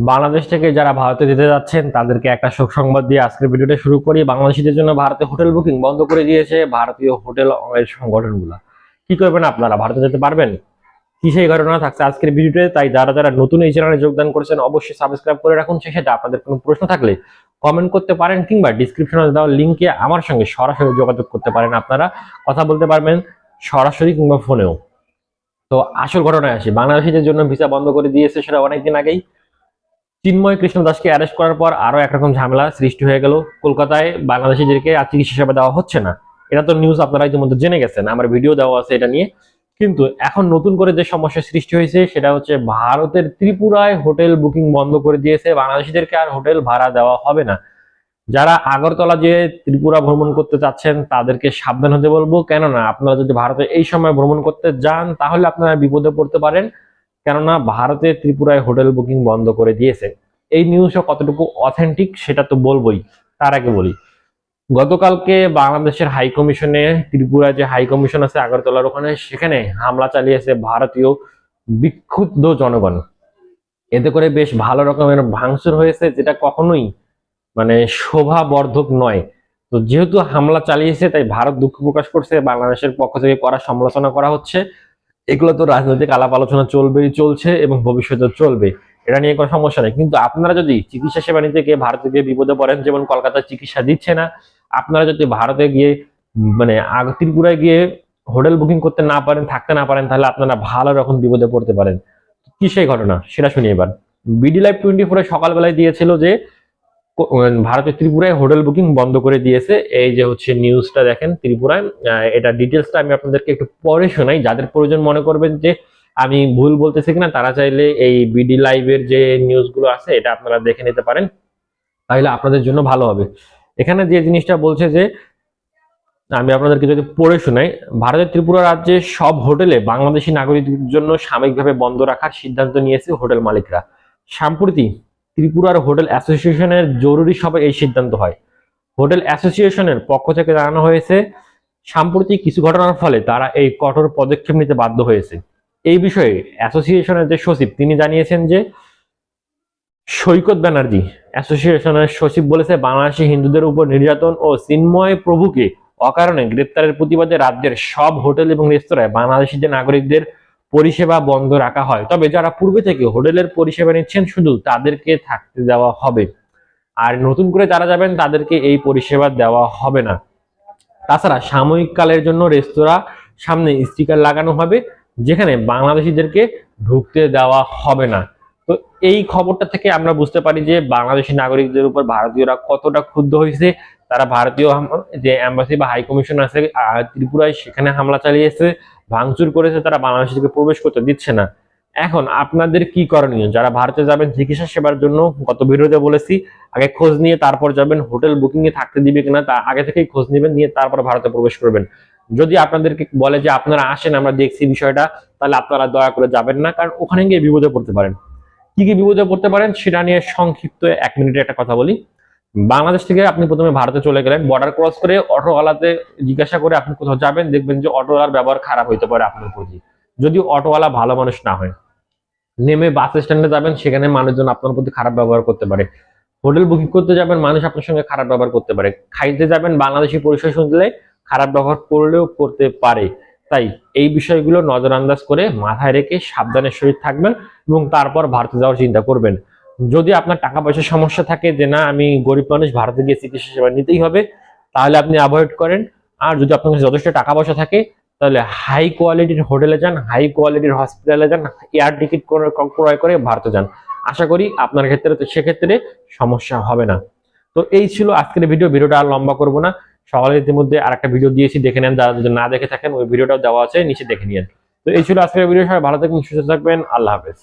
বাংলাদেশ থেকে যারা ভারতে যেতে যাচ্ছেন তাদেরকে একটা শোক সংবাদ দিয়ে আজকের ভিডিওটা শুরু করি। বাংলাদেশিদের জন্য ভারতে হোটেল বুকিং বন্ধ করে দিয়েছে ভারতীয় হোটেল সংগঠনগুলো। কি করবেন আপনারা? ভারতে যেতে পারবেন কি? সেই ঘটনা থাকছে আজকের ভিডিওতে। তাই যারা যারা নতুন এই চ্যানেলে যোগদান করেছেন অবশ্যই সাবস্ক্রাইব করে রাখুন। সেক্ষেত্রে আপনাদের কোনো প্রশ্ন থাকলে কমেন্ট করতে পারেন, কিংবা ডিসক্রিপশনে দেওয়া লিঙ্কে আমার সঙ্গে সরাসরি যোগাযোগ করতে পারেন। আপনারা কথা বলতে পারবেন সরাসরি কিংবা ফোনেও। তো আসল ঘটনায় আসি। বাংলাদেশিদের জন্য ভিসা বন্ধ করে দিয়েছে সেটা অনেকদিন আগেই। চিন্ময় কৃষ্ণ দাসকে অ্যারেস্ট করার পর আরো একরকম ঝামেলা সৃষ্টি হয়ে গেল। কলকাতায় বাংলাদেশিদেরকে আর চিকিৎসা সেবা দেওয়া হচ্ছে না। এটা তো নিউজ আপনারা ইতিমধ্যে জেনে গেছেন, আমার ভিডিও দেওয়া আছে এটা নিয়ে। কিন্তু এখন নতুন করে যে সমস্যা সৃষ্টি হয়েছে সেটা হচ্ছে ভারতের ত্রিপুরায় হোটেল বুকিং বন্ধ করে দিয়েছে। বাংলাদেশিদেরকে আর হোটেল ভাড়া দেওয়া হবে না। যারা আগরতলা যে ত্রিপুরা ভ্রমণ করতে চাচ্ছেন তাদেরকে সাবধান হতে বলবো, কেননা আপনারা যদি ভারতে এই সময় ভ্রমণ করতে যান তাহলে আপনারা বিপদে পড়তে পারেন। কেননা ভারতে ত্রিপুরায় হোটেল বুকিং বন্ধ করে দিয়েছে। এই নিউজটা কতটুকু অথেন্টিক সেটা তো বলবোই। তার আগে বলি, গতকালকে বাংলাদেশের হাই কমিশনে, ত্রিপুরায় যে হাই কমিশন আছে আগরতলার ওখানে, সেখানে হামলা চালিয়েছে ভারতীয় বিক্ষুব্ধ জনগণ। এতে করে বেশ ভালো রকমের ভাঙচুর হয়েছে, যেটা কখনোই শোভাবর্ধক নয়। তো যেহেতু হামলা চালিয়েছে তাই ভারত দুঃখ প্রকাশ করছে, বাংলাদেশের পক্ষ থেকে কড়া সমালোচনা করা হচ্ছে। এগুলো তো রাজনৈতিক আলাপ আলোচনা চলছে এবং ভবিষ্যতে চলবে, এটা নিয়ে কোনো সমস্যা নেই। কিন্তু আপনারা যদি চিকিৎসা সেবা নিতে গিয়ে ভারতে গিয়ে বিপদে পড়েন, যেমন কলকাতায় চিকিৎসা দিচ্ছে না, আপনারা যদি ভারতে গিয়ে ত্রিপুরায় গিয়ে হোটেল বুকিং করতে না পারেন, থাকতে না পারেন, তাহলে আপনারা ভালো রকম বিপদে পড়তে পারেন। কি সেই ঘটনা সেটা শুনি এবার। বিডি লাইভ 24 সকালবেলায় দিয়েছিল যে ভারতের ত্রিপুরায় হোটেল বুকিং বন্ধ করে দিয়েছে। এই যে হচ্ছে নিউজটা দেখেন ত্রিপুরায়, এটা ডিটেলসটা আমি আপনাদেরকে একটু পরে শোনাই। যাদের প্রয়োজন মনে করবেন যে আমি ভুল বলতেছি কিনা, তারা চাইলে এই বিডি লাইভের যে নিউজগুলো আছে এটা আপনারা দেখে নিতে পারেন, তাহলে আপনাদের জন্য ভালো হবে। এখানে যে জিনিসটা বলছে যে, আমি আপনাদেরকে যদি পড়ে শোনাই, ভারতের ত্রিপুরা রাজ্যে সব হোটেলে বাংলাদেশি নাগরিকদের জন্য সাময়িকভাবে বন্ধ রাখার সিদ্ধান্ত নিয়েছে হোটেল মালিকরা। সম্প্রতি ত্রিপুরার হোটেল অ্যাসোসিয়েশনের জরুরি সভায় এই সিদ্ধান্ত হয়। হোটেল অ্যাসোসিয়েশনের পক্ষ থেকে জানানো হয়েছে, সাম্প্রতিক কিছু ঘটনার ফলে তারা এই কঠোর পদক্ষেপ নিতে বাধ্য হয়েছে। এই বিষয়ে অ্যাসোসিয়েশনের যে সচিব তিনি জানিয়েছেন যে, সৈকত ব্যানার্জি অ্যাসোসিয়েশনের সচিব বলেছে, বাংলাদেশি হিন্দুদের উপর নির্যাতন ও চিন্ময় প্রভুকে অকারণে গ্রেপ্তারের প্রতিবাদে রাজ্যের সব হোটেল এবং রেস্তোরাঁয় বাংলাদেশিদের নাগরিকদের পরিষেবা বন্ধ রাখা হয়। তবে যারা পূর্বে থেকে হোটেলের পরিষেবা নিচ্ছেন শুধু তাদেরকে থাকতে দেওয়া হবে, আর নতুন করে যারা যাবেন তাদেরকে এই পরিষেবা দেওয়া হবে না। তাছাড়া সাময়িক কালের জন্য রেস্তোরাঁ সামনে স্টিকার লাগানো হবে যেখানে বাংলাদেশিদেরকে ঢুকতে দেওয়া হবে না। তো এই খবরটা থেকে আমরা বুঝতে পারি যে বাংলাদেশি নাগরিকদের উপর ভারতীয়রা কতটা ক্ষুব্ধ হয়েছে। তারা ভারতীয় যে এম্বাসি বা হাই কমিশন আছে ত্রিপুরায়, সেখানে হামলা চালিয়েছে, ভাঙচুর করেছে, তারা বাংলাদেশিকে প্রবেশ করতে দিচ্ছে না। এখন আপনাদের কি করণীয়? যারা ভারতে যাবেন চিকিৎসা সেবার জন্য, গত ভিডিওতে বলেছি আগে খোঁজ নিয়ে তারপর যাবেন। হোটেল বুকিং এ থাকতে দিবে কিনা তা আগে থেকেই খোঁজ নেবেন, নিয়ে তারপর ভারতে প্রবেশ করবেন। যদি আপনাদেরকে বলে যে আপনারা আসেন আমরা দেখছি বিষয়টা, তাহলে আপনারা দয়া করে যাবেন না, কারণ ওখানে গিয়ে বিপদে পড়তে পারেন। কি কি বিপদে পড়তে পারেন সেটা নিয়ে সংক্ষিপ্ত 1 মিনিটে একটা কথা বলি। বাংলাদেশ থেকে আপনি প্রথমে ভারতে চলে গেলেন, বর্ডার ক্রস করে অটোওয়ালাতে জিজ্ঞাসা করে আপনি কোথাও যাবেন, দেখবেন যে অটোওয়ালার ব্যবহার খারাপ হইতে পারে আপনার প্রতি, যদি অটোওয়ালা ভালো মানুষ না হয়। নেমে বাস স্ট্যান্ডে যাবেন, সেখানে মানুষজন আপনার প্রতি খারাপ ব্যবহার করতে পারে। হোটেল বুকিং করতে যাবেন, মানুষ আপনার সঙ্গে খারাপ ব্যবহার করতে পারে। খাইতে যাবেন, বাংলাদেশি পরিচয় শুনলে খারাপ ব্যবহার করলেও করতে পারে। তাই এই বিষয়গুলো নজর আন্দাজ করে মাথায় রেখে সাবধানের সহিত থাকবেন এবং তারপর ভারতে যাওয়ার চিন্তা করবেন। যদি আপনার টাকা পয়সার সমস্যা থাকে যে না আমি গরিব মানুষ, ভারতে গিয়ে চিকিৎসা সেবা নিতেই হবে, তাহলে আপনি অ্যাভয়েড করেন। আর যদি আপনার কাছে যথেষ্ট টাকা পয়সা থাকে তাহলে হাই কোয়ালিটির হোটেলে যান, হাই কোয়ালিটির হসপিটালে যান, এয়ার টিকিট ক্রয় করে ভারতে যান। আশা করি আপনার ক্ষেত্রে সেক্ষেত্রে সমস্যা হবে না। তো এই ছিল আজকের ভিডিওটা আর লম্বা করব না। সকালে ইতিমধ্যে আরেকটা ভিডিও দিয়েছি, দেখে নেন। যারা যদি না দেখে থাকেন ওই ভিডিওটাও দেওয়া আছে, নিচে দেখে নিন। তো এই ছিল আজকের ভিডিও। সবাই ভালো থাকবেন, সুস্থ থাকবেন। আল্লাহ হাফেজ।